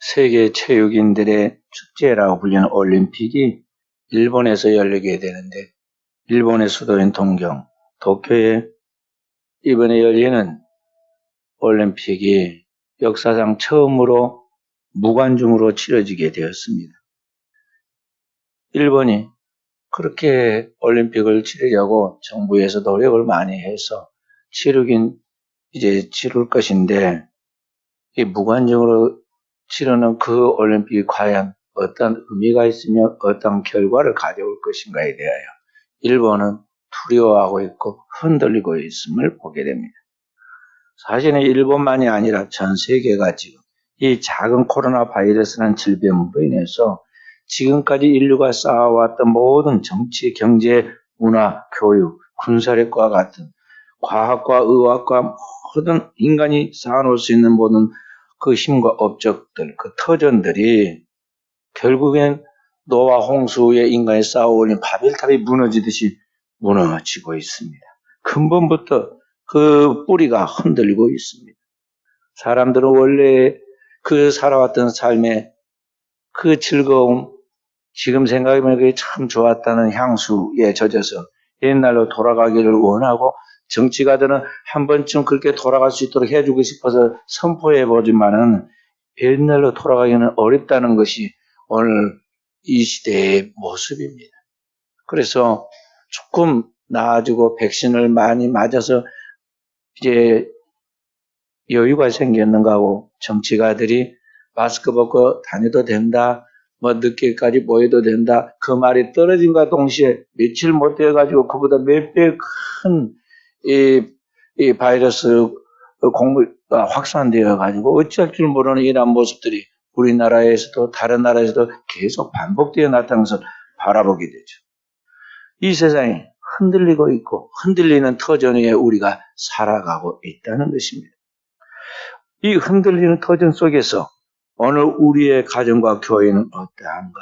세계 체육인들의 축제라고 불리는 올림픽이 일본에서 열리게 되는데, 일본의 수도인 동경, 도쿄에 이번에 열리는 올림픽이 역사상 처음으로 무관중으로 치러지게 되었습니다. 일본이 그렇게 올림픽을 치르려고 정부에서 노력을 많이 해서 치르긴 이제 치를 것인데, 이 무관중으로 치르는 그 올림픽이 과연 어떤 의미가 있으며 어떤 결과를 가져올 것인가에 대하여 일본은 두려워하고 있고 흔들리고 있음을 보게 됩니다. 사실은 일본만이 아니라 전 세계가 지금 이 작은 코로나 바이러스라는 질병으로 인해서 지금까지 인류가 쌓아왔던 모든 정치, 경제, 문화, 교육, 군사력과 같은 과학과 의학과 모든 인간이 쌓아놓을 수 있는 모든 그 힘과 업적들, 그 터전들이 결국엔 노아 홍수에 인간이 쌓아올린 바벨탑이 무너지듯이 무너지고 있습니다. 근본부터 그 뿌리가 흔들리고 있습니다. 사람들은 원래 그 살아왔던 삶의 그 즐거움, 지금 생각해보면 그게 참 좋았다는 향수에 젖어서 옛날로 돌아가기를 원하고, 정치가들은 한 번쯤 그렇게 돌아갈 수 있도록 해주고 싶어서 선포해보지만은 옛날로 돌아가기는 어렵다는 것이 오늘 이 시대의 모습입니다. 그래서 조금 나아지고 백신을 많이 맞아서 이제 여유가 생겼는가 하고, 정치가들이 마스크 벗고 다녀도 된다, 뭐 늦게까지 모여도 된다, 그 말이 떨어진과 동시에 며칠 못 돼가지고 그보다 몇 배 큰 이 바이러스 확산되어 가지고 어찌할 줄 모르는 이러한 모습들이 우리나라에서도 다른 나라에서도 계속 반복되어 나타나는 것을 바라보게 되죠. 이 세상이 흔들리고 있고 흔들리는 터전 위에 우리가 살아가고 있다는 것입니다. 이 흔들리는 터전 속에서 오늘 우리의 가정과 교회는 어떠한가?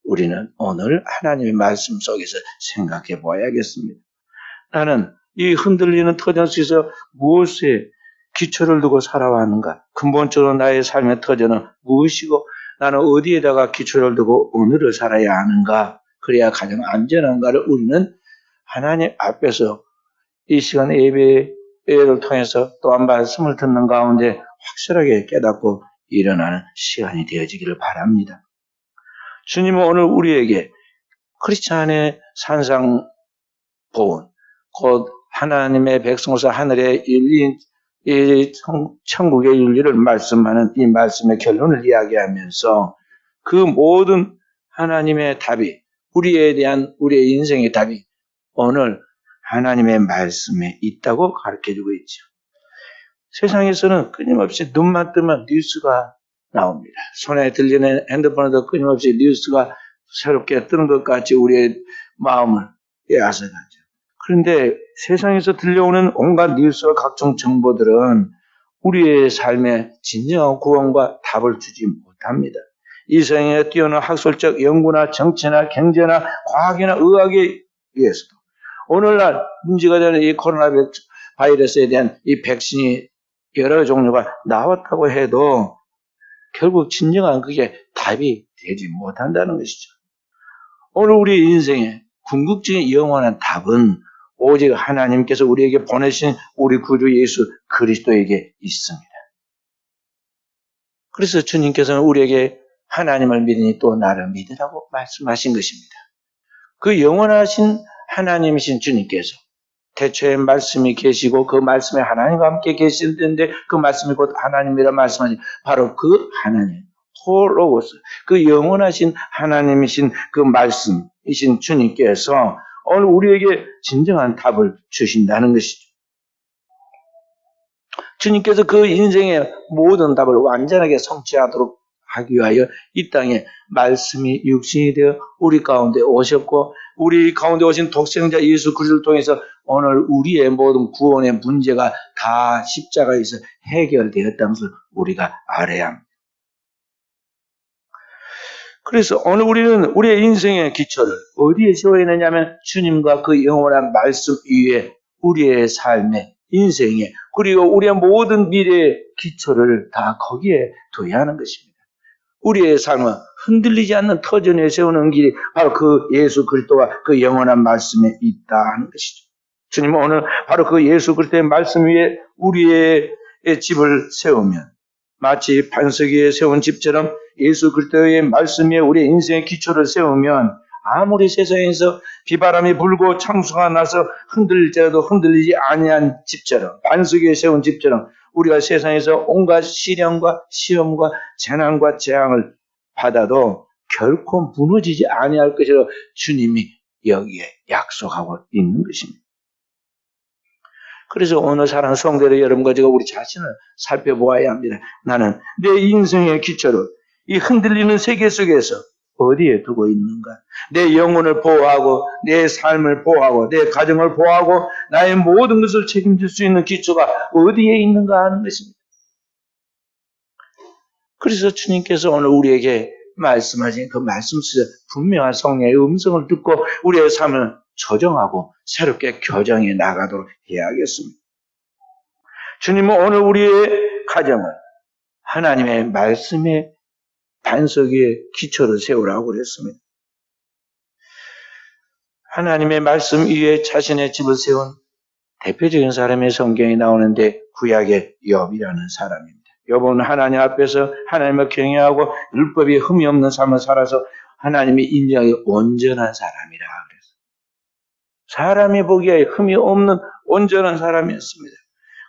우리는 오늘 하나님의 말씀 속에서 생각해 봐야겠습니다. 나는 이 흔들리는 터전 속에서 무엇에 기초를 두고 살아왔는가? 근본적으로 나의 삶의 터전은 무엇이고 나는 어디에다가 기초를 두고 오늘을 살아야 하는가? 그래야 가장 안전한가를 우리는 하나님 앞에서 이 시간 예배를 통해서 또한 말씀을 듣는 가운데 확실하게 깨닫고 일어나는 시간이 되어지기를 바랍니다. 주님은 오늘 우리에게 크리스찬의 산상보훈, 곧 하나님의 백성으로서 하늘의 윤리, 이 천국의 윤리를 말씀하는 이 말씀의 결론을 이야기하면서 그 모든 하나님의 답이, 우리에 대한 우리의 인생의 답이 오늘 하나님의 말씀에 있다고 가르쳐주고 있죠. 세상에서는 끊임없이 눈만 뜨면 뉴스가 나옵니다. 손에 들리는 핸드폰에도 끊임없이 뉴스가 새롭게 뜨는 것 같이 우리의 마음을 빼앗아가죠. 그런데 세상에서 들려오는 온갖 뉴스와 각종 정보들은 우리의 삶에 진정한 구원과 답을 주지 못합니다. 이 세상에 뛰어난 학술적 연구나 정치나 경제나 과학이나 의학에 의해서도 오늘날 문제가 되는 이 코로나 바이러스에 대한 이 백신이 여러 종류가 나왔다고 해도 결국 진정한 그게 답이 되지 못한다는 것이죠. 오늘 우리 인생의 궁극적인 영원한 답은 오직 하나님께서 우리에게 보내신 우리 구주 예수 그리스도에게 있습니다. 그래서 주님께서는 우리에게 하나님을 믿으니 또 나를 믿으라고 말씀하신 것입니다. 그 영원하신 하나님이신 주님께서 태초에 말씀이 계시고 그 말씀에 하나님과 함께 계시는데 그 말씀이 곧 하나님이라 말씀하신 바로 그 하나님, 홀로고스, 그 영원하신 하나님이신 그 말씀이신 주님께서 오늘 우리에게 진정한 답을 주신다는 것이죠. 주님께서 그 인생의 모든 답을 완전하게 성취하도록 하기 위하여 이 땅에 말씀이 육신이 되어 우리 가운데 오셨고, 우리 가운데 오신 독생자 예수 그리스도를 통해서 오늘 우리의 모든 구원의 문제가 다 십자가에서 해결되었다는 것을 우리가 알아야 합니다. 그래서 오늘 우리는 우리의 인생의 기초를 어디에 세워야 되냐면 주님과 그 영원한 말씀 위에 우리의 삶의 인생에, 그리고 우리의 모든 미래의 기초를 다 거기에 둬야 하는 것입니다. 우리의 삶은 흔들리지 않는 터전 위에 세우는 길이 바로 그 예수 그리스도와 그 영원한 말씀에 있다 하는 것이죠. 주님은 오늘 바로 그 예수 그리스도의 말씀 위에 우리의 집을 세우면 마치 반석 위에 세운 집처럼 예수 그리스도의 말씀 위에 우리의 인생의 기초를 세우면 아무리 세상에서 비바람이 불고 창수가 나서 흔들릴지라도 흔들리지 아니한 집처럼 반석 위에 세운 집처럼 우리가 세상에서 온갖 시련과 시험과 재난과 재앙을 받아도 결코 무너지지 아니할 것이라고 주님이 여기에 약속하고 있는 것입니다. 그래서 오늘 사랑하는 성도들 여러분과 제가 우리 자신을 살펴보아야 합니다. 나는 내 인생의 기초를 이 흔들리는 세계 속에서 어디에 두고 있는가? 내 영혼을 보호하고 내 삶을 보호하고 내 가정을 보호하고 나의 모든 것을 책임질 수 있는 기초가 어디에 있는가 하는 것입니다. 그래서 주님께서 오늘 우리에게 말씀하신 그 말씀 속에 분명한 성령의 음성을 듣고 우리의 삶을 조정하고 새롭게 교정해 나가도록 해야겠습니다. 주님은 오늘 우리의 가정을 하나님의 말씀의 반석 위에 기초를 세우라고 그랬습니다. 하나님의 말씀 위에 자신의 집을 세운 대표적인 사람의 성경이 나오는데 구약의 욥이라는 사람입니다. 욥은 하나님 앞에서 하나님을 경외하고 율법이 흠이 없는 삶을 살아서 하나님이 인정하기 온전한 사람이라 그랬어요. 사람이 보기에 흠이 없는 온전한 사람이었습니다.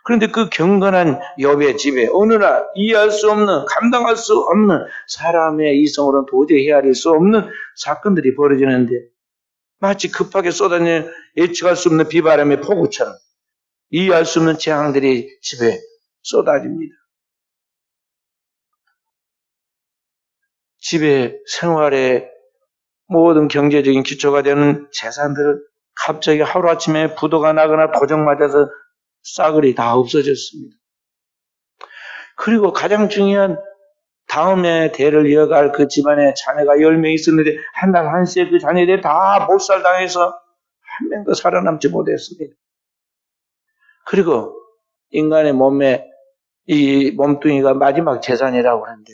그런데 그 경건한 욥의 집에 어느 날 이해할 수 없는, 감당할 수 없는 사람의 이성으로는 도저히 헤아릴 수 없는 사건들이 벌어지는데 마치 급하게 쏟아지는 예측할 수 없는 비바람의 폭우처럼 이해할 수 없는 재앙들이 집에 쏟아집니다. 집의 생활의 모든 경제적인 기초가 되는 재산들을 갑자기 하루아침에 부도가 나거나 도적 맞아서 싸그리 다 없어졌습니다. 그리고 가장 중요한 다음에 대를 이어갈 그 집안에 자녀가 10명 있었는데 한 달 한시에 그 자녀들이 다 몰살당해서 한 명도 살아남지 못했습니다. 그리고 인간의 몸에 이 몸뚱이가 마지막 재산이라고 하는데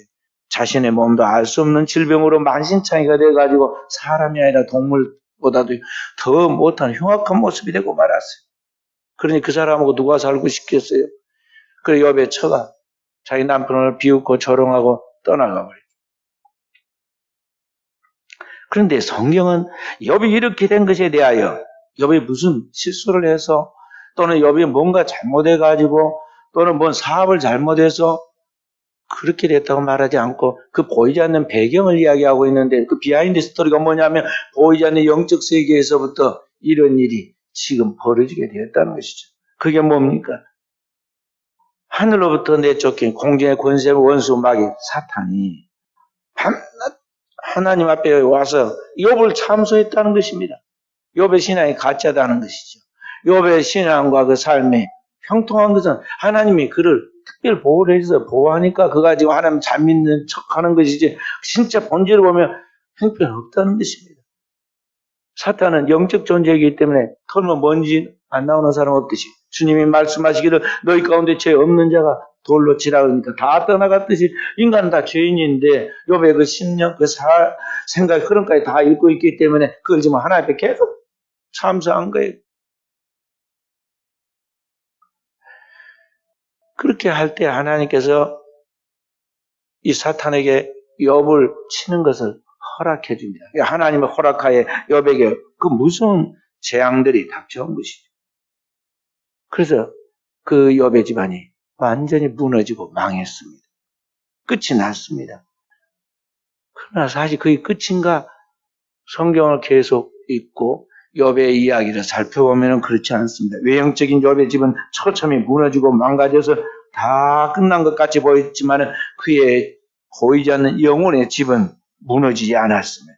자신의 몸도 알 수 없는 질병으로 만신창이가 돼가지고 사람이 아니라 동물보다도 더 못한 흉악한 모습이 되고 말았어요. 그러니 그 사람하고 누가 살고 싶겠어요? 그래 욥의 처가 자기 남편을 비웃고 조롱하고 떠나가 버려요. 그런데 성경은 욥이 이렇게 된 것에 대하여 욥이 무슨 실수를 해서 또는 욥이 뭔가 잘못해가지고 또는 뭔 사업을 잘못해서 그렇게 됐다고 말하지 않고 그 보이지 않는 배경을 이야기하고 있는데 그 비하인드 스토리가 뭐냐면 보이지 않는 영적 세계에서부터 이런 일이 지금 벌어지게 되었다는 것이죠. 그게 뭡니까? 하늘로부터 내쫓긴 공중의 권세 원수 마귀 사탄이 밤낮 하나님 앞에 와서 욥을 참소했다는 것입니다. 욥의 신앙이 가짜다는 것이죠. 욥의 신앙과 그 삶이 형통한 것은 하나님이 그를 특별 보호를 해서 보호하니까 그거 가지고 하나님 잘 믿는 척하는 것이지 진짜 본질을 보면 형편은 없다는 것입니다. 사탄은 영적 존재이기 때문에 털면 먼지 안 나오는 사람 없듯이 주님이 말씀하시기를 너희 가운데 죄 없는 자가 돌로 치라 그러니까 다 떠나갔듯이 인간은 다 죄인인데 욥의 그 신념, 그 생각, 그런까지 다 읽고 있기 때문에 그걸 지금 하나님 앞에 계속 참소한 거예요. 그렇게 할 때 하나님께서 이 사탄에게 욥을 치는 것을 허락해 줍니다. 하나님의 허락하에 욥에게 그 무서운 재앙들이 닥쳐온 것이죠. 그래서 그 욥의 집안이 완전히 무너지고 망했습니다. 끝이 났습니다. 그러나 사실 그게 끝인가? 성경을 계속 읽고 욥의 이야기를 살펴보면 그렇지 않습니다. 외형적인 욥의 집은 처참히 무너지고 망가져서 다 끝난 것 같이 보였지만 그의 보이지 않는 영혼의 집은 무너지지 않았습니다.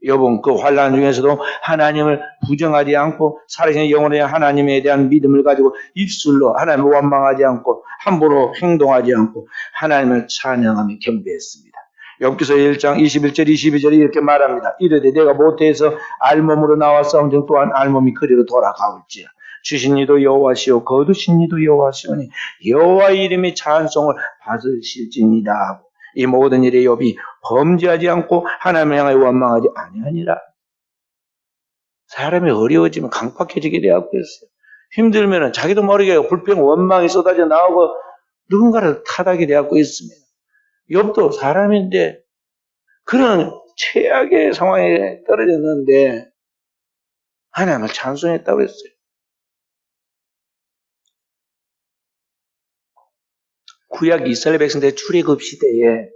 욥은 그 환난 중에서도 하나님을 부정하지 않고 살아계신 영혼의 하나님에 대한 믿음을 가지고 입술로 하나님을 원망하지 않고 함부로 행동하지 않고 하나님을 찬양하며 경배했습니다. 욥기서 1장 21절 22절에 이렇게 말합니다. 이르되 내가 모태에서 알몸으로 나왔사온즉 또한 알몸이 그리로 돌아가올지라. 주신 이도 여호와시오 거두신 이도 여호와시오니 여호와의 이름이 찬송을 받으실지니라 하고 이 모든 일에 욥이 범죄하지 않고 하나님을 향하여 원망하지 아니하니라. 사람이 어려워지면 강팍해지게 되었고 있어요. 힘들면 자기도 모르게 불평, 원망이 쏟아져 나오고 누군가를 탓하게 되었고 있습니다. 욥도 사람인데 그런 최악의 상황에 떨어졌는데 하나님을 찬송했다고 했어요. 구약 이스라엘 백성들 출애굽 시대에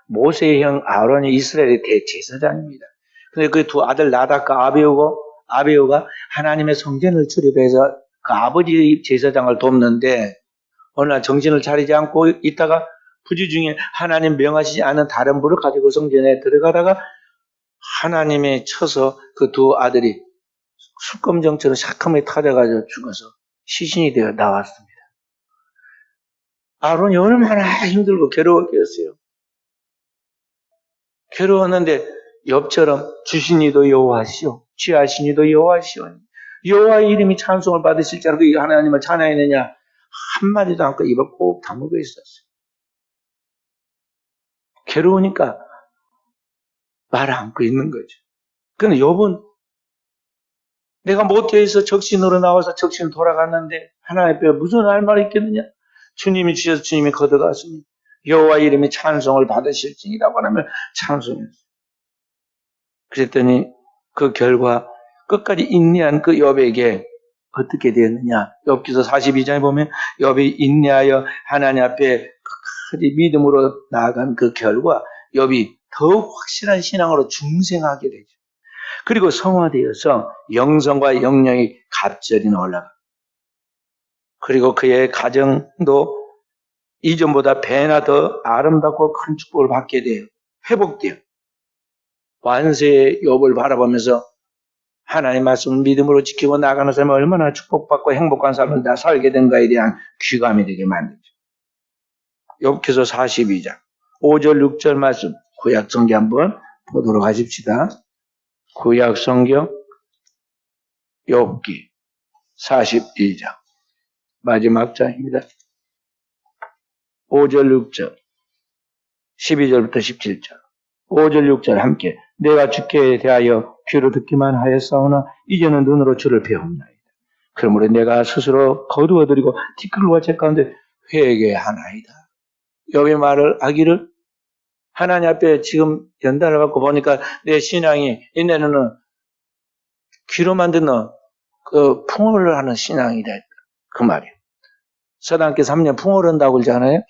모세의 형 아론이 이스라엘의 대제사장입니다. 근데 그 두 아들 나답과 아비후가 하나님의 성전을 출입해서 그 아버지 제사장을 돕는데 어느 날 정신을 차리지 않고 있다가 부지 중에 하나님 명하시지 않은 다른 불을 가지고 성전에 들어가다가 하나님의 쳐서 그 두 아들이 술검정처럼 샥하게 타져가지고 죽어서 시신이 되어 나왔습니다. 아론이 얼마나 힘들고 괴로웠겠어요. 괴로웠는데 욥처럼 주시니도 여호와시오, 취하시니도 여호와시오. 여호와의 이름이 찬송을 받으실 줄 알고 하나님을 찬양했느냐 한마디도 않고 입을 꼭 다물고 있었어요. 괴로우니까 말 안고 있는 거죠. 근데 욥은 내가 못되어서 적신으로 나와서 적신 돌아갔는데 하나님 앞에 무슨 할 말이 있겠느냐? 주님이 주셔서 주님이 걷어갔으니 여호와 이름이 찬송을 받으실지니라고 하면 찬송했어요. 그랬더니 그 결과 끝까지 인내한 그 욥에게 어떻게 되었느냐? 욥기서 42장에 보면 욥이 인내하여 하나님 앞에 끝까지 믿음으로 나아간 그 결과 욥이 더욱 확실한 신앙으로 중생하게 되죠. 그리고 성화되어서 영성과 영령이 갑절이 올라가. 그리고 그의 가정도 이전보다 배나 더 아름답고 큰 축복을 받게 돼요. 회복돼요. 완세의 욥을 바라보면서 하나님 말씀을 믿음으로 지키고 나가는 삶을 얼마나 축복받고 행복한 삶을 다 살게 된가에 대한 귀감이 되게 만들죠. 욥기서 42장 5절 6절 말씀 구약성경 한번 보도록 하십시다. 구약성경 욥기 42장 마지막 장입니다. 5절 6절 12절부터 17절 5절 6절 함께 내가 주께 대하여 귀로 듣기만 하였사오나 이제는 눈으로 주를 배웁나이다. 그러므로 내가 스스로 거두어드리고 티끌과 제 가운데 회개하나이다. 욥의 말을 하기를 하나님 앞에 지금 연단을 받고 보니까 내 신앙이 이내는 귀로만 듣는 그 풍어를 하는 신앙이다. 그 말이에요. 서당께 3년 풍어를 한다고 그러잖아요.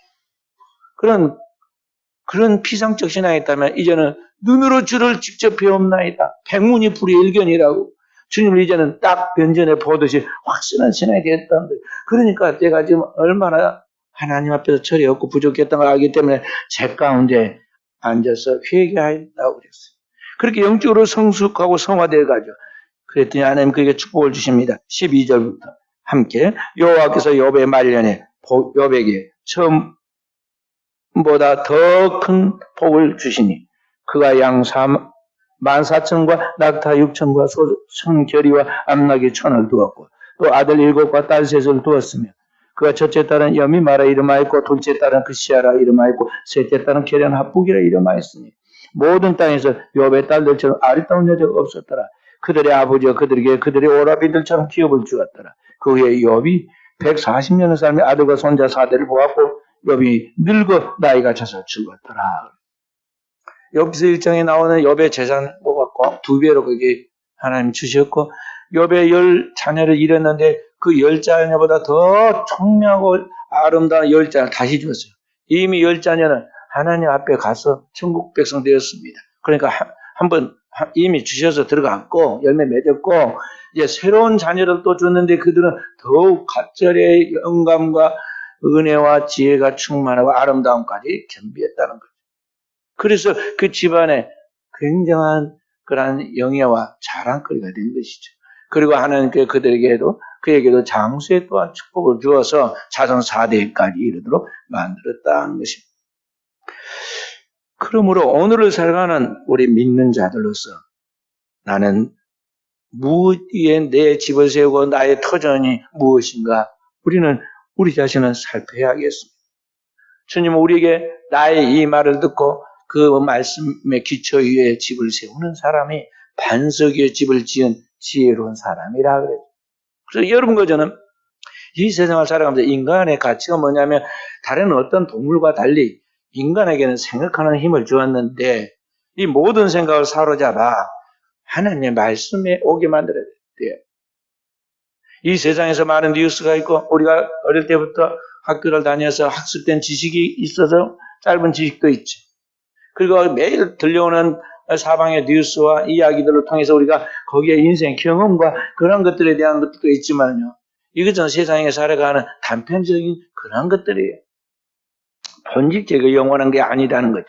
그런 피상적 신앙이 있다면 이제는 눈으로 주를 직접 배움나이다. 백문이 불여일견이라고. 주님을 이제는 딱 변전에 보듯이 확실한 신앙이 되었다는 거예요. 그러니까 제가 지금 얼마나 하나님 앞에서 철이 없고 부족했던 걸 알기 때문에 제 가운데 앉아서 회개하였다고 그랬어요. 그렇게 영적으로 성숙하고 성화되어 가죠. 그랬더니 하나님 그에게 축복을 주십니다. 12절부터 함께 여호와께서 욥의 말년에 욥에게 처음보다 더 큰 복을 주시니 그가 양 14,000과 낙타 6,000과 소천 결의와 암나귀 1,000을 두었고 또 아들 7과 딸 3을 두었으며 그가 첫째 딸은 여미마라 이름하였고 둘째 딸은 그시아라 이름하였고 셋째 딸은 계련 합북이라 이름하였으니 모든 땅에서 욥의 딸들처럼 아리따운 여자가 없었더라. 그들의 아버지와 그들에게 그들의 오라비들처럼 기업을 주었더라. 그 후에 욥이 140년을 살며 아들과 손자 4대를 보았고 욥이 늙어 나이가 차서 죽었더라. 욥기서 1장에 나오는 욥의 재산을 모았고 2배로 그게 하나님 주셨고 욥의 10자녀를 잃었는데 그 10자녀보다 더 총명하고 아름다운 10자녀를 다시 주었어요. 이미 10자녀는 하나님 앞에 가서 천국 백성 되었습니다. 그러니까 한번 이미 주셔서 들어갔고 열매 맺었고 이제 새로운 자녀를 또 줬는데 그들은 더욱 갑절의 영감과 은혜와 지혜가 충만하고 아름다움까지 겸비했다는 거죠. 그래서 그 집안에 굉장한 그러한 영예와 자랑거리가 된 것이죠. 그리고 하나님께 그에게도 장수에 또한 축복을 주어서 자손 4대까지 이르도록 만들었다는 것입니다. 그러므로 오늘을 살아가는 우리 믿는 자들로서 나는 무엇에 내 집을 세우고 나의 터전이 무엇인가 우리는 우리 자신을 살펴야겠습니다. 주님은 우리에게 나의 이 말을 듣고 그 말씀의 기초 위에 집을 세우는 사람이 반석 위에 집을 지은 지혜로운 사람이라 그래요. 그래서 여러분과 저는 이 세상을 살아가면서 인간의 가치가 뭐냐면 다른 어떤 동물과 달리 인간에게는 생각하는 힘을 주었는데 이 모든 생각을 사로잡아 하나님의 말씀에 오게 만들어야 돼요. 이 세상에서 많은 뉴스가 있고 우리가 어릴 때부터 학교를 다녀서 학습된 지식이 있어서 짧은 지식도 있죠. 그리고 매일 들려오는 사방의 뉴스와 이야기들을 통해서 우리가 거기에 인생 경험과 그런 것들에 대한 것도 있지만요. 이것은 세상에 살아가는 단편적인 그런 것들이에요. 본질적이고 영원한 게 아니라는 거죠.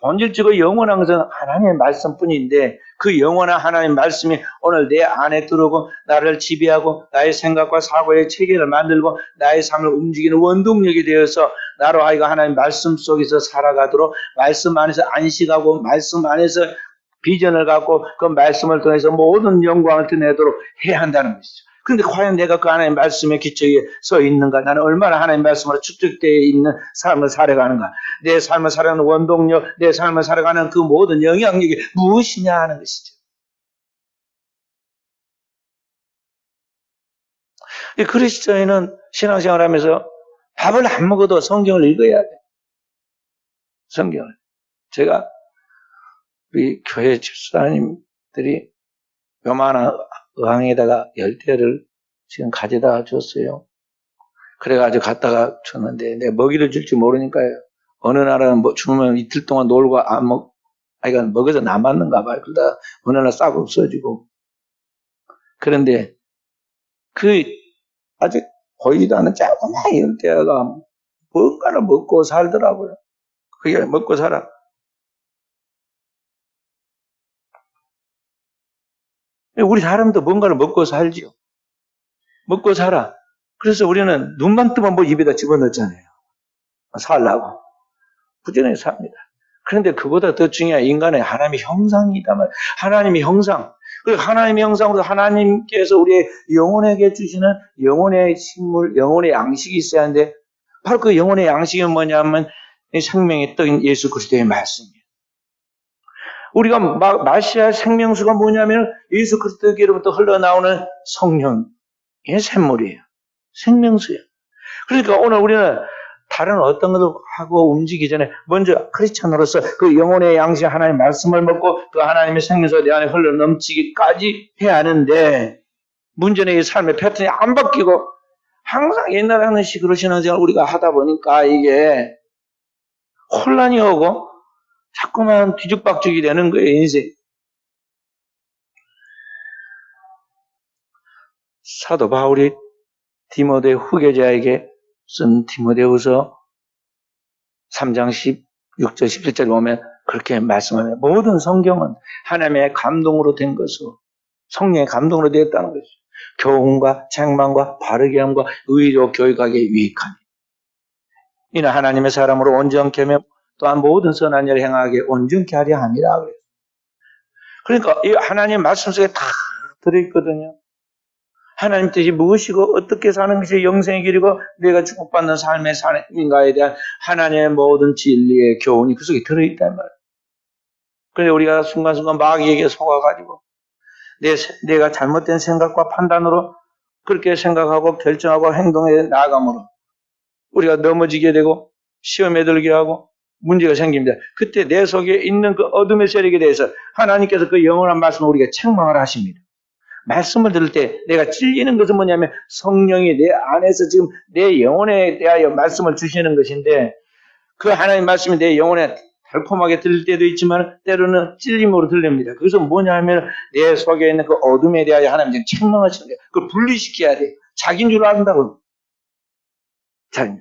본질적으로 영원한 것은 하나님의 말씀뿐인데 그 영원한 하나님의 말씀이 오늘 내 안에 들어오고 나를 지배하고 나의 생각과 사고의 체계를 만들고 나의 삶을 움직이는 원동력이 되어서 나로 하여금 하나님의 말씀 속에서 살아가도록 말씀 안에서 안식하고 말씀 안에서 비전을 갖고 그 말씀을 통해서 모든 영광을 드러내도록 해야 한다는 것이죠. 그런데 과연 내가 그 하나님의 말씀의 기초에 서 있는가? 나는 얼마나 하나님의 말씀으로 축적되어 있는 삶을 살아가는가? 내 삶을 살아가는 원동력, 내 삶을 살아가는 그 모든 영향력이 무엇이냐 하는 것이죠. 이 그리스도인은 신앙생활 하면서 밥을 안 먹어도 성경을 읽어야 돼. 성경을. 제가 우리 교회 집사님들이 요만한 의왕에다가 열대를 지금 가져다 줬어요. 그래가지고 갖다가 줬는데 내가 먹이를 줄지 모르니까요. 어느 날은 뭐 주면 이틀 동안 놀고 안 먹, 아이가 먹어서 남았는가 봐요. 그러다 어느 날 싹 없어지고. 그런데 그 아직 보이지도 않은 조그만 열대가 뭔가를 먹고 살더라고요. 그게 먹고 살아. 우리 사람도 뭔가를 먹고 살지요. 먹고 살아. 그래서 우리는 눈만 뜨면 뭐 입에다 집어넣잖아요. 살라고. 부지런히 삽니다. 그런데 그보다 더 중요한 인간의 하나님의 형상이다 말. 하나님의 형상. 그리고 하나님의 형상으로 하나님께서 우리의 영혼에게 주시는 영혼의 식물, 영혼의 양식이 있어야 하는데 바로 그 영혼의 양식이 뭐냐면 생명의 떡인 예수 그리스도의 말씀이에요. 우리가 마셔야 할 생명수가 뭐냐면 예수 그리스도께로부터 흘러나오는 성령의 샘물이에요. 생명수예요. 그러니까 오늘 우리는 다른 어떤 것을 하고 움직이기 전에 먼저 크리스찬으로서 그 영혼의 양식 하나님의 말씀을 먹고 그 하나님의 생명수가 내 안에 흘러 넘치기까지 해야 하는데 문제는 이 삶의 패턴이 안 바뀌고 항상 옛날에 하는 식으로 신앙생활을 우리가 하다 보니까 이게 혼란이 오고 자꾸만 뒤죽박죽이 되는 거예요, 인생. 사도 바울이 디모데 후계자에게 쓴 디모데후서 3장 16절 17절 보면 그렇게 말씀하며 모든 성경은 하나님의 감동으로 된 것으로 성령의 감동으로 되었다는 것이죠. 교훈과 책망과 바르게 함과 의로 교육하기에 유익하니 이는 하나님의 사람으로 온전케 하며 또한 모든 선한 일을 행하게 온전케 하려 함이라 그래요. 그러니까 이 하나님의 말씀 속에 다 들어있거든요. 하나님 뜻이 무엇이고 어떻게 사는 것이 영생의 길이고 내가 축복받는 삶의 삶인가에 대한 하나님의 모든 진리의 교훈이 그 속에 들어있단 말이에요. 그런데 우리가 순간순간 마귀에게 속아가지고 내가 잘못된 생각과 판단으로 그렇게 생각하고 결정하고 행동에 나아감으로 우리가 넘어지게 되고 시험에 들게 하고 문제가 생깁니다. 그때 내 속에 있는 그 어둠의 세력에 대해서 하나님께서 그 영원한 말씀을 우리가 책망을 하십니다. 말씀을 들을 때 내가 찔리는 것은 뭐냐면 성령이 내 안에서 지금 내 영혼에 대하여 말씀을 주시는 것인데 그 하나님 말씀이 내 영혼에 달콤하게 들릴 때도 있지만 때로는 찔림으로 들립니다. 그것은 뭐냐면 내 속에 있는 그 어둠에 대하여 하나님 지금 책망하시는 거예요. 그걸 분리시켜야 돼요. 자기인 줄 안다고. 자,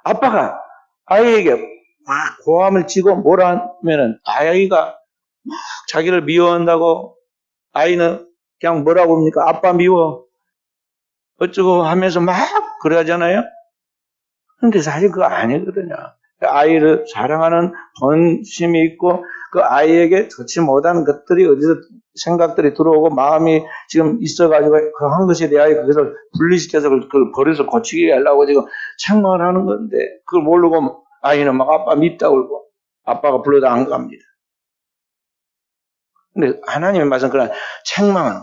아빠가 아이에게 막 고함을 치고 뭐라 하면은 아이가 막 자기를 미워한다고 아이는 그냥 뭐라고 합니까? 아빠 미워. 어쩌고 하면서 막 그러잖아요. 근데 사실 그거 아니거든요. 아이를 사랑하는 본심이 있고 그 아이에게 좋지 못한 것들이 어디서 생각들이 들어오고 마음이 지금 있어가지고 그 한 것에 대하여 그것을 분리시켜서 그걸 버려서 고치게 하려고 지금 책망을 하는 건데 그걸 모르고 아이는 막 아빠 밉다 울고 아빠가 불러도 안 갑니다. 근데 하나님의 말씀 그런 책망은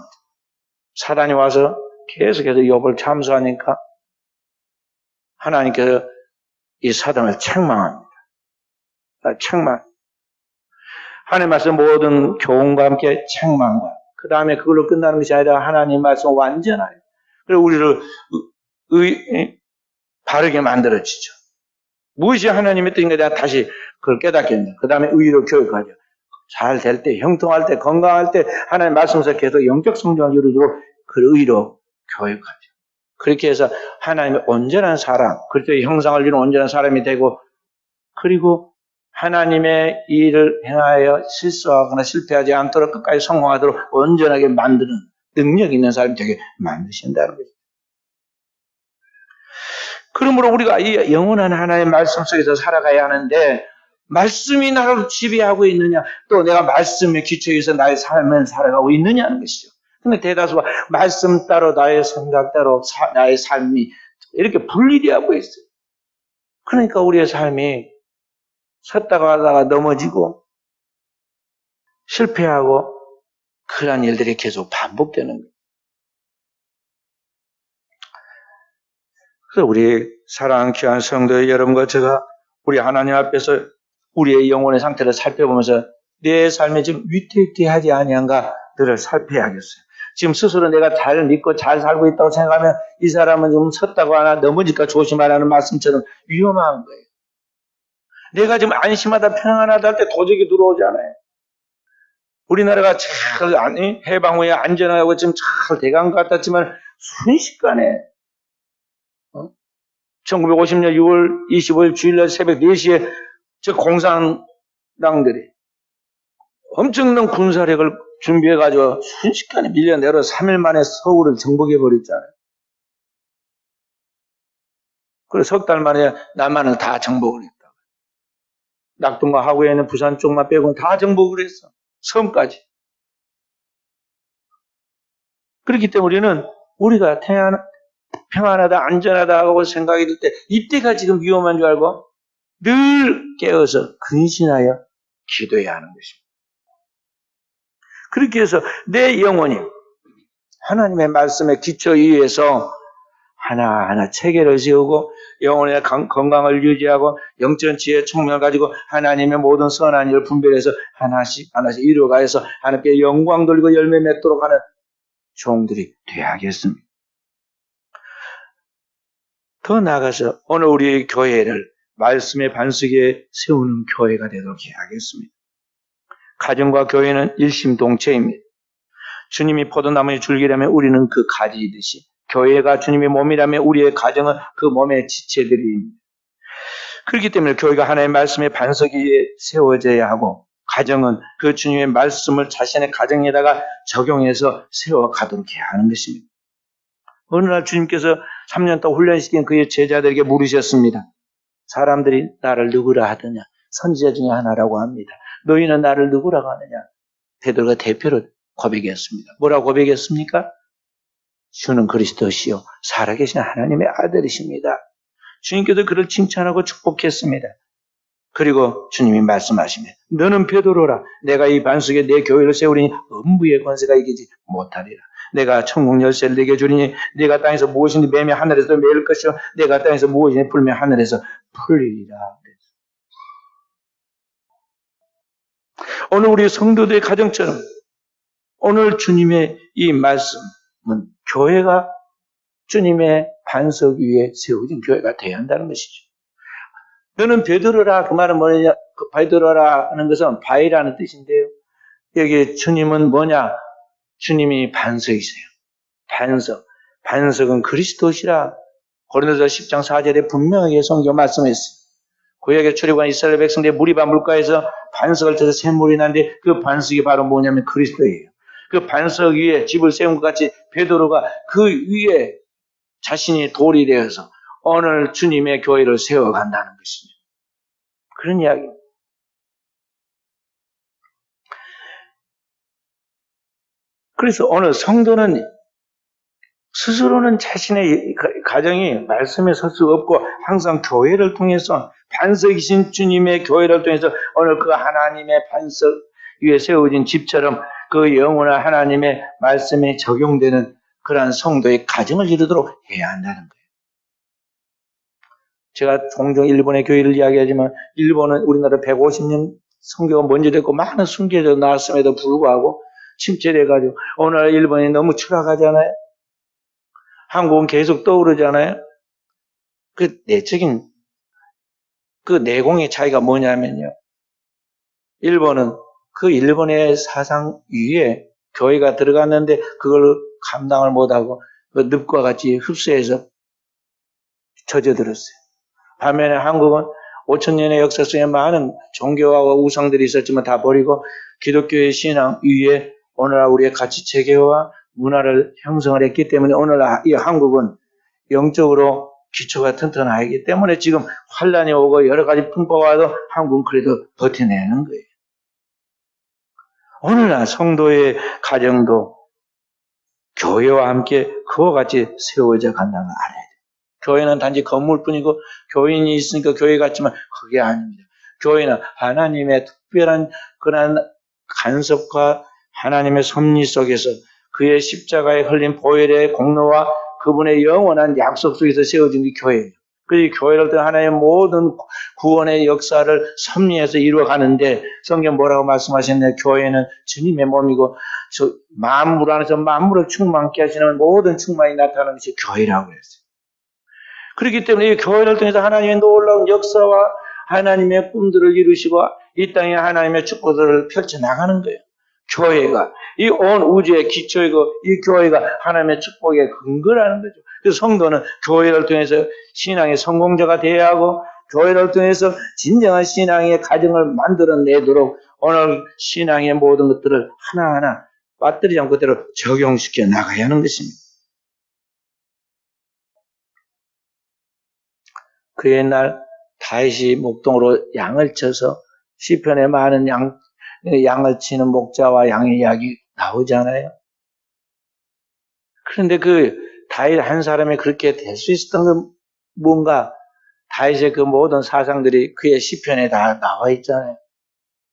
사단이 와서 계속해서 욥을 참수하니까 하나님께서 이 사단을 책망합니다. 책망. 하나님 말씀 모든 교훈과 함께 책망과 그 다음에 그걸로 끝나는 것이 아니라 하나님 말씀 완전하여 그리고 우리를 바르게 만들어지죠. 무엇이 하나님의 뜻인가에 대해 다시 그걸 깨닫겠네. 그 다음에 의로 교육하죠. 잘 될 때, 형통할 때, 건강할 때 하나님 말씀에서 계속 영적 성장을 이루도록 그 의로 교육하죠. 그렇게 해서 하나님의 온전한 사람, 그리스도의 형상을 이루는 온전한 사람이 되고 그리고 하나님의 일을 행하여 실수하거나 실패하지 않도록 끝까지 성공하도록 온전하게 만드는 능력 있는 사람이 되게 만드신다는 거죠. 그러므로 우리가 이 영원한 하나님의 말씀 속에서 살아가야 하는데 말씀이 나를 지배하고 있느냐 또 내가 말씀의 기초에서 나의 삶을 살아가고 있느냐는 것이죠. 근데 대다수가 말씀 따로 나의 생각 따로 나의 삶이 이렇게 분리되고 있어요. 그러니까 우리의 삶이 섰다가 하다가 넘어지고 실패하고 그런 일들이 계속 반복되는 거예요. 그래서 우리 사랑하는 귀한 성도 여러분과 제가 우리 하나님 앞에서 우리의 영혼의 상태를 살펴보면서 내 삶이 지금 위태위태하지 아니한가 너를 살펴야겠어요. 지금 스스로 내가 잘 믿고 잘 살고 있다고 생각하면 이 사람은 지금 섰다고 하나 넘어질까 조심하라는 말씀처럼 위험한 거예요. 내가 지금 안심하다 평안하다 할 때 도적이 들어오잖아요. 우리나라가 잘 해방 후에 안전하고 지금 잘 돼간 것 같았지만 순식간에 1950년 6월 25일 주일날 새벽 4시에 저 공산당들이 엄청난 군사력을 준비해가지고 순식간에 밀려내려 3일 만에 서울을 정복해버렸잖아요. 그래서 석 달 만에 남한을 다 정복을 했다. 낙동과 하구에 있는 부산 쪽만 빼고는 다 정복을 했어. 섬까지. 그렇기 때문에 우리가 평안하다 안전하다 하고 생각이 들 때 이때가 지금 위험한 줄 알고 늘 깨어서 근신하여 기도해야 하는 것입니다. 그렇게 해서 내 영혼이 하나님의 말씀의 기초 위에서 하나하나 체계를 세우고 영혼의 건강을 유지하고 영적 지혜의 총명을 가지고 하나님의 모든 선한 일을 분별해서 하나씩 이루어가서 하나님께 영광 돌리고 열매 맺도록 하는 종들이 되어야겠습니다. 더 나아가서 오늘 우리의 교회를 말씀의 반석에 세우는 교회가 되도록 해야겠습니다. 가정과 교회는 일심동체입니다. 주님이 포도나무의 줄기라면 우리는 그 가지이듯이 교회가 주님의 몸이라면 우리의 가정은 그 몸의 지체들입니다. 그렇기 때문에 교회가 하나님의 말씀의 반석 위에 세워져야 하고 가정은 그 주님의 말씀을 자신의 가정에다가 적용해서 세워가도록 해야 하는 것입니다. 어느 날 주님께서 3년 동안 훈련시킨 그의 제자들에게 물으셨습니다. 사람들이 나를 누구라 하더냐? 선지자 중에 하나라고 합니다. 너희는 나를 누구라고 하느냐? 베드로가 대표로 고백했습니다. 뭐라고 고백했습니까? 주는 그리스도시요 살아계신 하나님의 아들이십니다. 주님께서 그를 칭찬하고 축복했습니다. 그리고 주님이 말씀하십니다. 너는 베드로라. 내가 이 반석에 내 교회를 세우리니 음부의 권세가 이기지 못하리라. 내가 천국 열쇠를 내게 주리니 내가 땅에서 무엇이니 매면 하늘에서 매일 것이요 내가 땅에서 무엇이니 풀면 하늘에서 풀리리라. 오늘 우리 성도들의 가정처럼 오늘 주님의 이 말씀은 교회가 주님의 반석 위에 세워진 교회가 되어야 한다는 것이죠. 너는 베드로라 그 말은 뭐냐? 베드로라 하는 것은 바위라는 뜻인데요. 여기 주님은 뭐냐? 주님이 반석이세요. 반석은 그리스도시라 고린도서 10장 4절에 분명하게 성경 말씀했어요. 구약에 출애굽한 이스라엘 백성들의 무리바 물가에서 반석을 쳐서 샘물이 나는데 그 반석이 바로 뭐냐면 그리스도예요. 그 반석 위에 집을 세운 것 같이 베드로가 그 위에 자신이 돌이 되어서 오늘 주님의 교회를 세워간다는 것입니다. 그런 이야기. 그래서 오늘 성도는 스스로는 자신의 가정이 말씀에 설 수 없고 항상 교회를 통해서 반석이신 주님의 교회를 통해서 오늘 그 하나님의 반석 위에 세워진 집처럼 그 영원한 하나님의 말씀에 적용되는 그러한 성도의 가정을 이루도록 해야 한다는 거예요. 제가 종종 일본의 교회를 이야기하지만 일본은 우리나라 150년 선교가 먼저 됐고 많은 순교자 나왔음에도 불구하고 침체돼가지고 오늘 일본이 너무 추락하잖아요. 한국은 계속 떠오르잖아요. 그 내적인 그 내공의 차이가 뭐냐면요. 일본은 그 일본의 사상 위에 교회가 들어갔는데 그걸 감당을 못하고 그 늪과 같이 흡수해서 젖어들었어요. 반면에 한국은 5,000년의 역사 속에 많은 종교와 우상들이 있었지만 다 버리고 기독교의 신앙 위에 오늘날 우리의 가치 체계와 문화를 형성을 했기 때문에 오늘날 이 한국은 영적으로 기초가 튼튼하기 때문에 지금 환란이 오고 여러 가지 풍파가 와도 한국은 그래도 버텨내는 거예요. 오늘날 성도의 가정도 교회와 함께 그와 같이 세워져 간다는 걸 알아야 돼요. 교회는 단지 건물뿐이고 교인이 있으니까 교회 같지만 그게 아닙니다. 교회는 하나님의 특별한 그런 간섭과 하나님의 섭리 속에서 그의 십자가에 흘린 보혈의 공로와 그분의 영원한 약속 속에서 세워진 게 교회예요. 그래서 교회를 통해 하나님의 모든 구원의 역사를 섭리해서 이루어가는데 성경 뭐라고 말씀하셨나요? 교회는 주님의 몸이고 만물 안에서 만물을 충만케 하시는 모든 충만이 나타나는 것이 교회라고 했어요. 그렇기 때문에 이 교회를 통해서 하나님의 놀라운 역사와 하나님의 꿈들을 이루시고 이 땅에 하나님의 축복들을 펼쳐나가는 거예요. 교회가 이 온 우주의 기초이고 이 교회가 하나님의 축복의 근거라는 거죠. 그래서 성도는 교회를 통해서 신앙의 성공자가 되어야 하고 교회를 통해서 진정한 신앙의 가정을 만들어내도록 오늘 신앙의 모든 것들을 하나하나 빠뜨리지 않고 그대로 적용시켜 나가야 하는 것입니다. 그 옛날 다윗이 목동으로 양을 쳐서 시편에 많은 양을 치는 목자와 양의 이야기 나오잖아요. 그런데 그 다윗 한 사람이 그렇게 될 수 있었던 건 뭔가 다윗의 그 모든 사상들이 그의 시편에 다 나와 있잖아요.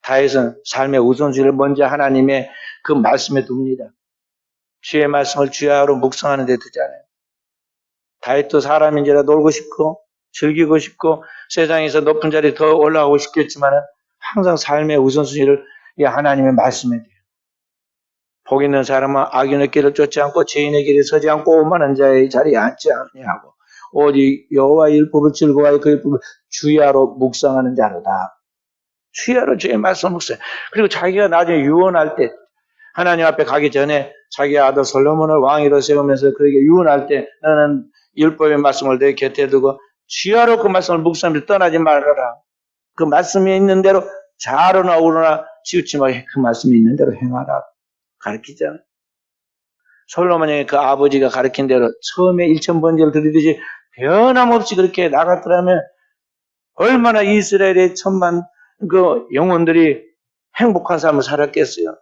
다윗은 삶의 우선순위를 먼저 하나님의 그 말씀에 둡니다. 주의 말씀을 주야로 묵상하는 데 두잖아요. 다윗도 사람인지라 놀고 싶고 즐기고 싶고 세상에서 높은 자리에 더 올라가고 싶겠지만 항상 삶의 우선순위를 하나님의 말씀에 돼요. 복 있는 사람은 악인의 길을 쫓지 않고 죄인의 길에 서지 않고 오만한 자의 자리에 앉지 아니하고 오직 여호와의 율법을 즐거워하여 그 율법을 주야로 묵상하는 자로다. 주야로 주의 말씀을 묵상. 그리고 자기가 나중에 유언할 때 하나님 앞에 가기 전에 자기 아들 솔로몬을 왕위로 세우면서 그에게 유언할 때 너는 율법의 말씀을 내 곁에 두고 주야로 그 말씀을 묵상하면서 떠나지 말아라. 그 말씀이 있는 대로 좌로나 우로나 치우치 말고 그 말씀이 있는 대로 행하라. 가르치잖아요. 솔로몬이 그 아버지가 가르친 대로 처음에 1000번제를 드리듯이 변함없이 그렇게 나갔더라면 얼마나 이스라엘의 천만 그 영혼들이 행복한 삶을 살았겠어요.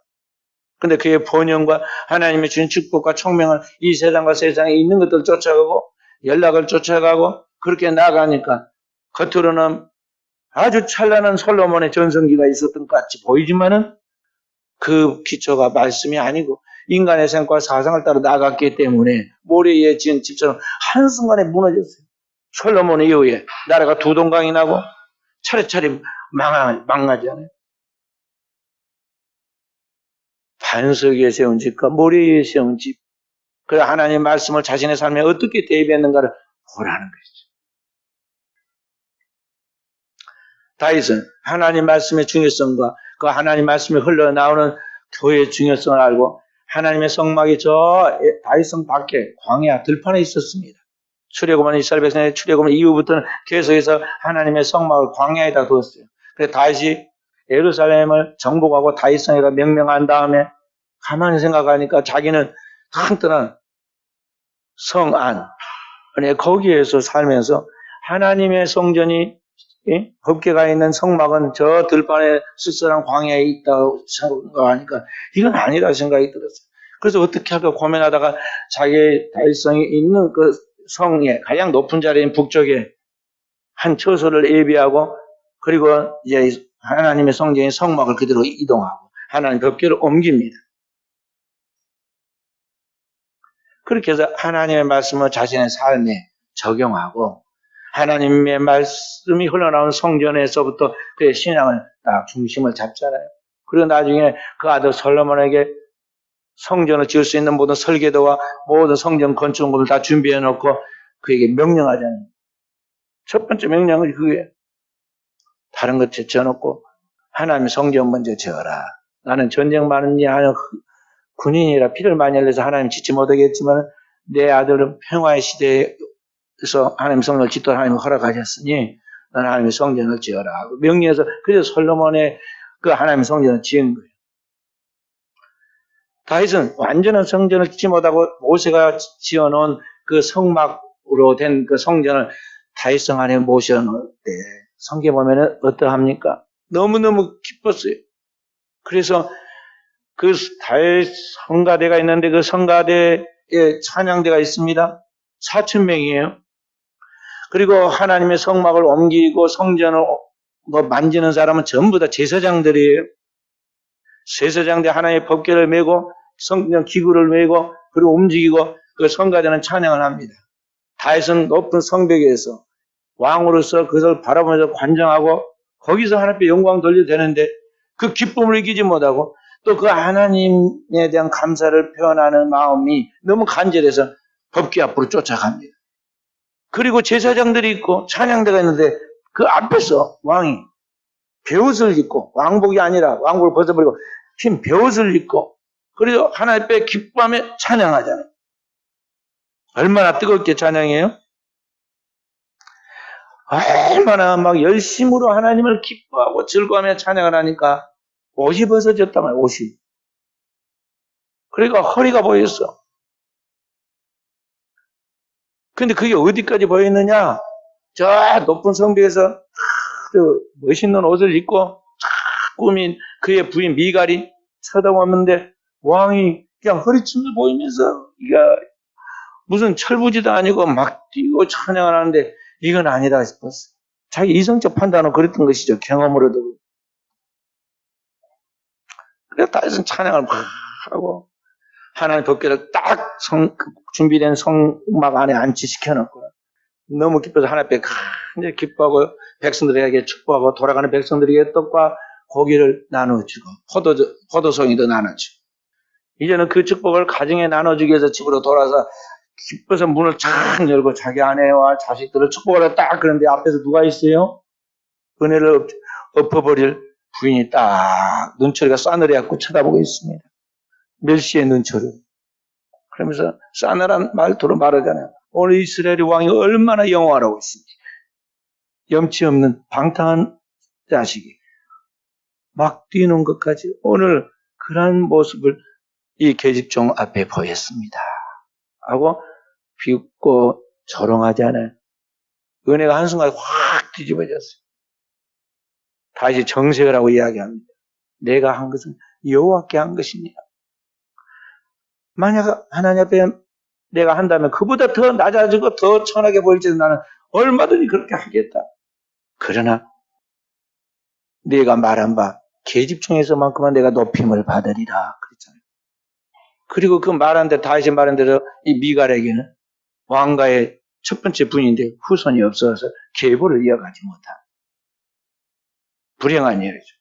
근데 그의 본연과 하나님의 주신 축복과 총명을 이 세상과 세상에 있는 것들을 쫓아가고 연락을 쫓아가고 그렇게 나가니까 겉으로는 아주 찬란한 솔로몬의 전성기가 있었던 것 같이 보이지만은 그 기초가 말씀이 아니고 인간의 생각과 사상을 따라 나갔기 때문에 모래 위에 지은 집처럼 한순간에 무너졌어요. 솔로몬 이후에 나라가 두 동강이 나고 차례차례 망하잖아요. 반석 위에 세운 집과 모래 위에 세운 집. 그래 하나님의 말씀을 자신의 삶에 어떻게 대비했는가를 보라는 것이죠. 다윗은 하나님 말씀의 중요성과 그 하나님 말씀이 흘러나오는 교회의 중요성을 알고 하나님의 성막이 저 다윗성 밖에 광야 들판에 있었습니다. 출애굽한 이스라엘 백성의 출애굽 이후부터는 계속해서 하나님의 성막을 광야에다 두었어요. 그래서 다윗이 예루살렘을 정복하고 다윗성에다 명명한 다음에 가만히 생각하니까 자기는 튼튼한 성 안, 거기에서 살면서 하나님의 성전이 예? 법궤가 있는 성막은 저 들판에 쓸쓸한 광야에 있다고 생각하니까 이건 아니라 생각이 들었어요. 그래서 어떻게 할까 고민하다가 자기의 달성이 있는 그 성에 가장 높은 자리인 북쪽에 한 처소를 예비하고 그리고 이제 하나님의 성전인 성막을 그대로 이동하고 하나님 법궤를 옮깁니다. 그렇게 해서 하나님의 말씀을 자신의 삶에 적용하고 하나님의 말씀이 흘러나온 성전에서부터 그의 신앙을 딱 중심을 잡잖아요. 그리고 나중에 그 아들 솔로몬에게 성전을 지을 수 있는 모든 설계도와 모든 성전 건축물을 다 준비해 놓고 그에게 명령하잖아요. 첫 번째 명령은 그게 다른 것 제쳐놓고 하나님의 성전 먼저 지어라. 나는 전쟁 많은 하는 군인이라 피를 많이 흘려서 하나님 짓지 못하겠지만 내 아들은 평화의 시대에서 하나님 성전을 짓도록 하나님 허락하셨으니 넌 하나님의 성전을 지어라 하고 명령해서 그래서 솔로몬의 그 하나님의 성전을 지은 거예요. 다윗은 완전한 성전을 짓지 못하고 모세가 지어놓은 그 성막으로 된 그 성전을 다윗성 안에 모셔놓을 때 성경에 보면은 어떠합니까? 너무너무 기뻤어요. 그래서 그 다윗 성가대가 있는데 그 성가대에 찬양대가 있습니다. 4,000명이에요. 그리고 하나님의 성막을 옮기고 성전을 만지는 사람은 전부 다 제사장들이에요. 제사장들 하나님의 법궤를 메고 성전 기구를 메고 그리고 움직이고 그 성가대는 찬양을 합니다. 다윗은 높은 성벽에서 왕으로서 그것을 바라보면서 관장하고 거기서 하나님께 영광 돌려도 되는데 그 기쁨을 이기지 못하고 또 그 하나님에 대한 감사를 표현하는 마음이 너무 간절해서 법궤 앞으로 쫓아갑니다. 그리고 제사장들이 있고 찬양대가 있는데 그 앞에서 왕이 베옷을 입고 왕복이 아니라 왕복을 벗어버리고 흰 베옷을 입고 그리고 하나님 앞에 기뻐하며 찬양하잖아요. 얼마나 뜨겁게 찬양해요? 얼마나 막 열심으로 하나님을 기뻐하고 즐거워하며 찬양을 하니까 옷이 벗어졌단 말이에요. 옷이. 그러니까 허리가 보였어. 근데 그게 어디까지 보였느냐? 저 높은 성벽에서 멋있는 옷을 입고 꾸민 그의 부인 미갈이 쳐다보는데 왕이 그냥 허리춤을 보이면서 이게 무슨 철부지도 아니고 막 뛰고 찬양을 하는데 이건 아니다 싶었어요. 자기 이성적 판단은 그랬던 것이죠. 경험으로도. 그래서 다윗은 찬양을 막 하고 하나님 법궤를 딱 준비된 성막 안에 안치시켜놓고 너무 기뻐서 하나님 앞에 간절히 기뻐하고 백성들에게 축복하고 돌아가는 백성들에게 떡과 고기를 나눠주고 포도송이도 나눠주고 이제는 그 축복을 가정에 나눠주기 위해서 집으로 돌아서 기뻐서 문을 쫙 열고 자기 아내와 자식들을 축복하러 딱 그런데 앞에서 누가 있어요? 은혜를 엎어버릴 부인이 딱 눈초리가 싸늘해갖고 쳐다보고 있습니다. 멸시의 눈초리. 그러면서 싸늘한 말투로 말하잖아요. 오늘 이스라엘의 왕이 얼마나 영화라고 있습니까? 염치 없는 방탕한 자식이 막 뛰는 것까지 오늘 그러한 모습을 이 계집종 앞에 보였습니다. 하고 비웃고 조롱하지 않아요. 은혜가 한순간에 확 뒤집어졌어요. 다시 정색을 하고 이야기합니다. 내가 한 것은 여호와께 한 것입니다. 만약 하나님 앞에 내가 한다면 그보다 더 낮아지고 더 천하게 보일지도 나는 얼마든지 그렇게 하겠다. 그러나 내가 말한 바 계집종에서만큼은 내가 높임을 받으리라 그랬잖아요. 그리고 그 말한 데 다윗이 말한 대로 이 미갈에게는 왕가의 첫 번째 부인인데 후손이 없어서 계보를 이어가지 못한 불행한 일이죠.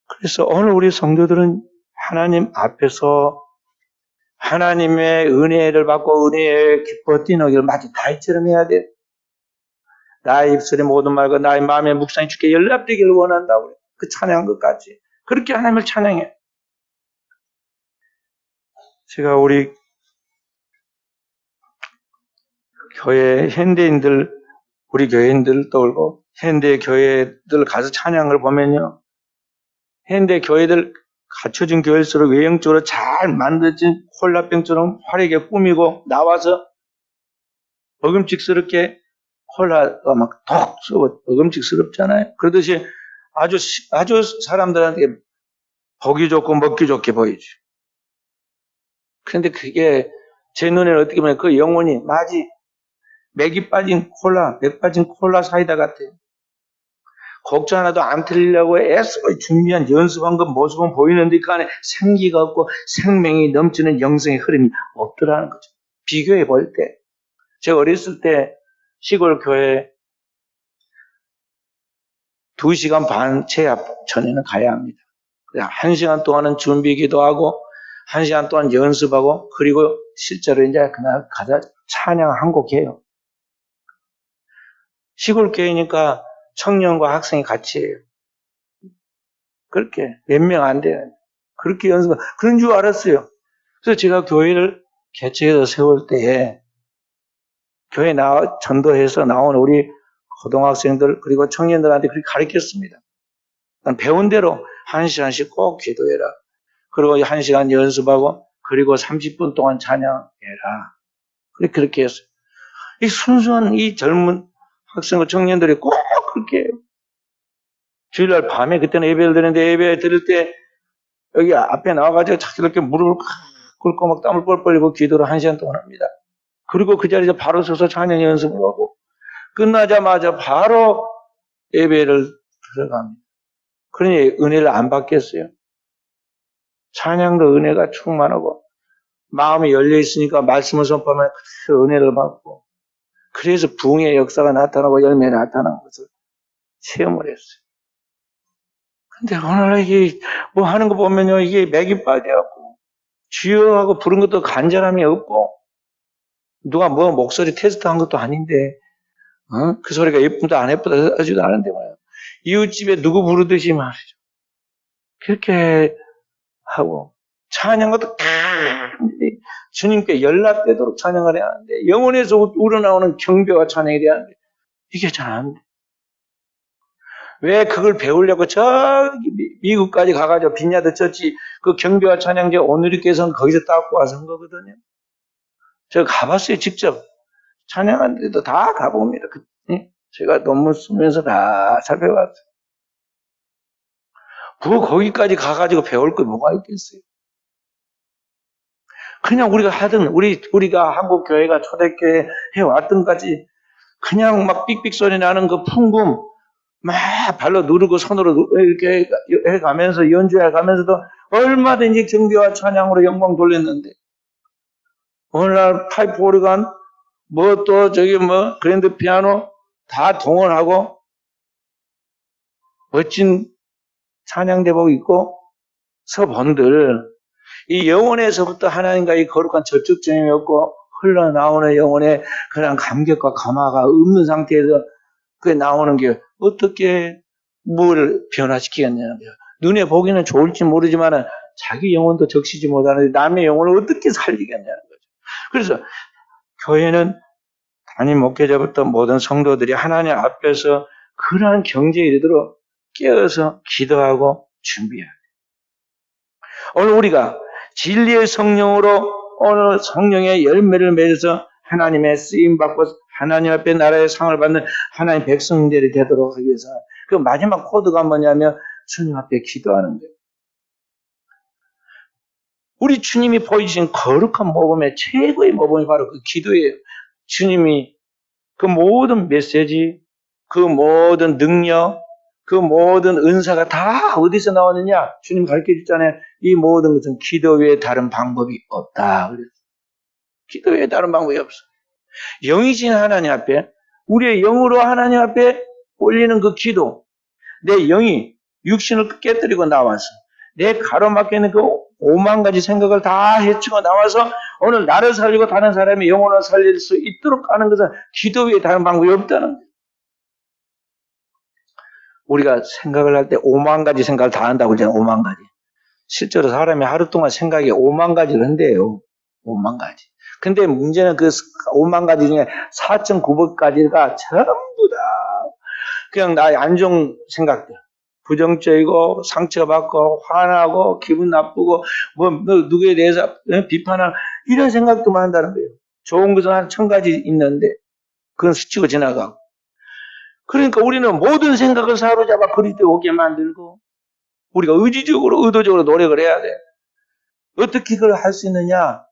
그래서 오늘 우리 성도들은 하나님 앞에서 하나님의 은혜를 받고 은혜에 기뻐 뛰노기를 마치 다윗처럼 해야 돼. 나의 입술의 모든 말과 나의 마음의 묵상이 주께 연락되기를 원한다고. 그 찬양한 것 같이. 그렇게 하나님을 찬양해. 제가 우리 교회 현대인들, 우리 교회인들 떠올고 현대 교회들 가서 찬양을 보면요. 현대 교회들 갖춰진 교회일수록 외형적으로 잘 만들어진 콜라병처럼 화려하게 꾸미고 나와서 먹음직스럽게 콜라가 막 톡 쏘고 먹음직스럽잖아요. 그러듯이 아주 사람들한테 보기 좋고 먹기 좋게 보이죠. 그런데 그게 제 눈에는 어떻게 보면 그 영혼이 마치 맥이 빠진 콜라, 맥 빠진 콜라 사이다 같아요. 곡조 하나도 안 틀리려고 애써 준비한 연습한 것 모습은 보이는데 그 안에 생기가 없고 생명이 넘치는 영성의 흐름이 없더라는 거죠. 비교해 볼 때. 제가 어렸을 때 시골 교회 2시간 반 체압 전에는 가야 합니다. 1시간 동안은 준비 기도하고 1시간 동안 연습하고 그리고 실제로 이제 그날 가자 찬양 한 곡 해요. 시골 교회니까 청년과 학생이 같이 해요. 그렇게 몇 명 안 돼요. 그렇게 연습, 그런 줄 알았어요. 그래서 제가 교회를 개척해서 세울 때에 교회 전도해서 나온 우리 고등학생들 그리고 청년들한테 그렇게 가르쳤습니다. 난 배운 대로 1시간씩 꼭 기도해라. 그리고 1시간 연습하고 그리고 30분 동안 찬양해라. 그렇게 했어요. 이 순수한 이 젊은 학생과 청년들이 꼭 그렇게 해요. 주일날 밤에 그때는 예배를 드리는데 예배 드릴 때 여기 앞에 나와가지고 자기들끼리 무릎을 꿇고 막 땀을 뻘뻘 흘리고 기도를 1시간 동안 합니다. 그리고 그 자리에서 바로 서서 찬양 연습을 하고 끝나자마자 바로 예배를 들어갑니다. 그러니 은혜를 안 받겠어요? 찬양도 은혜가 충만하고 마음이 열려 있으니까 말씀을 선포하면 그 은혜를 받고 그래서 부흥의 역사가 나타나고 열매가 나타난 것을 체험을 했어요. 근데 오늘 이게 뭐 하는 거 보면요, 이게 맥이 빠져갖고 주여하고 부른 것도 간절함이 없고 누가 뭐 목소리 테스트한 것도 아닌데 그 소리가 예쁘다 안 예쁘다 하지도 않은데 말이야. 이웃집에 누구 부르듯이 말이죠. 그렇게 하고 찬양 것도 주님께 연락되도록 찬양을 해야 하는데 영혼에서 우러나오는 경배와 찬양이 돼야 하는데 이게 잘 안 돼. 왜 그걸 배우려고 저기 미국까지 가가지고 빈야드 처치 그 경배와 찬양제 오늘리께서는 거기서 따고 와서 한 거거든요. 제가 가봤어요. 직접. 찬양하는 데도 다 가봅니다. 제가 논문 쓰면서 다 살펴봤어요. 거기까지 가가지고 배울 게 뭐가 있겠어요? 그냥 우리가 하던, 우리가 한국 교회가 초대교회 해왔던 까지 그냥 막 삑삑 소리 나는 그 풍금, 막 발로 누르고 손으로 이렇게 해가면서 연주해 가면서도 얼마든지 경배와 찬양으로 영광 돌렸는데, 오늘날 파이프 오르간, 뭐 또 저기 뭐 그랜드 피아노 다 동원하고 멋진 찬양 대복 입고 서본들 이 영혼에서부터 하나님과의 거룩한 접촉점이 없고 흘러나오는 영혼의 그런 감격과 감화가 없는 상태에서 그게 나오는 게 어떻게 뭘 변화시키겠냐는 거예요. 눈에 보기는 좋을지 모르지만 자기 영혼도 적시지 못하는데 남의 영혼을 어떻게 살리겠냐는 거죠. 그래서 교회는 담임 목회자부터 모든 성도들이 하나님 앞에서 그러한 경지에 이르도록 깨어서 기도하고 준비해야 돼요. 오늘 우리가 진리의 성령으로 오늘 성령의 열매를 맺어서 하나님의 쓰임받고 하나님 앞에 나라의 상을 받는 하나님 백성들이 되도록 하기 위해서 그 마지막 코드가 뭐냐면 주님 앞에 기도하는 거예요. 우리 주님이 보여주신 거룩한 모범의 최고의 모범이 바로 그 기도예요. 주님이 그 모든 메시지, 그 모든 능력, 그 모든 은사가 다 어디서 나오느냐? 주님 가르쳐 줬잖아요. 이 모든 것은 기도 외에 다른 방법이 없다. 기도 외에 다른 방법이 없어. 영이신 하나님 앞에, 우리의 영으로 하나님 앞에 올리는 그 기도, 내 영이 육신을 깨뜨리고 나와서 내 가로막혀있는 그 5만 가지 생각을 다 해치고 나와서 오늘 나를 살리고 다른 사람의 영혼을 살릴 수 있도록 하는 것은 기도 외에 다른 방법이 없다는 거예요. 우리가 생각을 할 때 5만 가지 생각을 다 한다고 그러잖아요. 5만 가지. 실제로 사람이 하루 동안 생각이 5만 가지를 한대요. 5만 가지. 근데 문제는 그 5만 가지 중에 4,900가지가 전부 다 그냥 나의 안 좋은 생각들. 부정적이고 상처받고 화나고 기분 나쁘고 뭐 누구에 대해서 비판하는 이런 생각도만 한다는 거예요. 좋은 것은 한 1,000가지 있는데 그건 스치고 지나가고 그러니까 우리는 모든 생각을 사로잡아 그리스도에 오게 만들고 우리가 의도적으로 노력을 해야 돼. 어떻게 그걸 할 수 있느냐?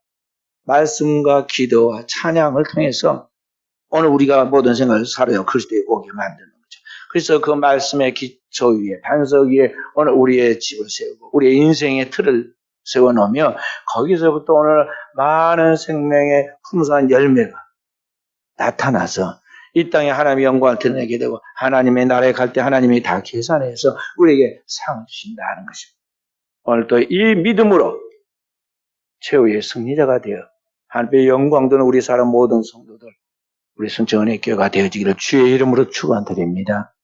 말씀과 기도와 찬양을 통해서 오늘 우리가 모든 생각을 사로잡아 그리스도에 오게 만드는 거죠. 그래서 그 말씀의 기초 위에 반석 위에 오늘 우리의 집을 세우고 우리의 인생의 틀을 세워놓으면 거기서부터 오늘 많은 생명의 풍성한 열매가 나타나서 이 땅에 하나님의 영광을 드러내게 되고 하나님의 나라에 갈 때 하나님이 다 계산해서 우리에게 상을 주신다 하는 것입니다. 오늘 또 이 믿음으로 최후의 승리자가 되어 하나님의 영광 도는 우리 사람 모든 성도들 우리 성령 은혜의 교회가 되어지기를 주의 이름으로 축원드립니다.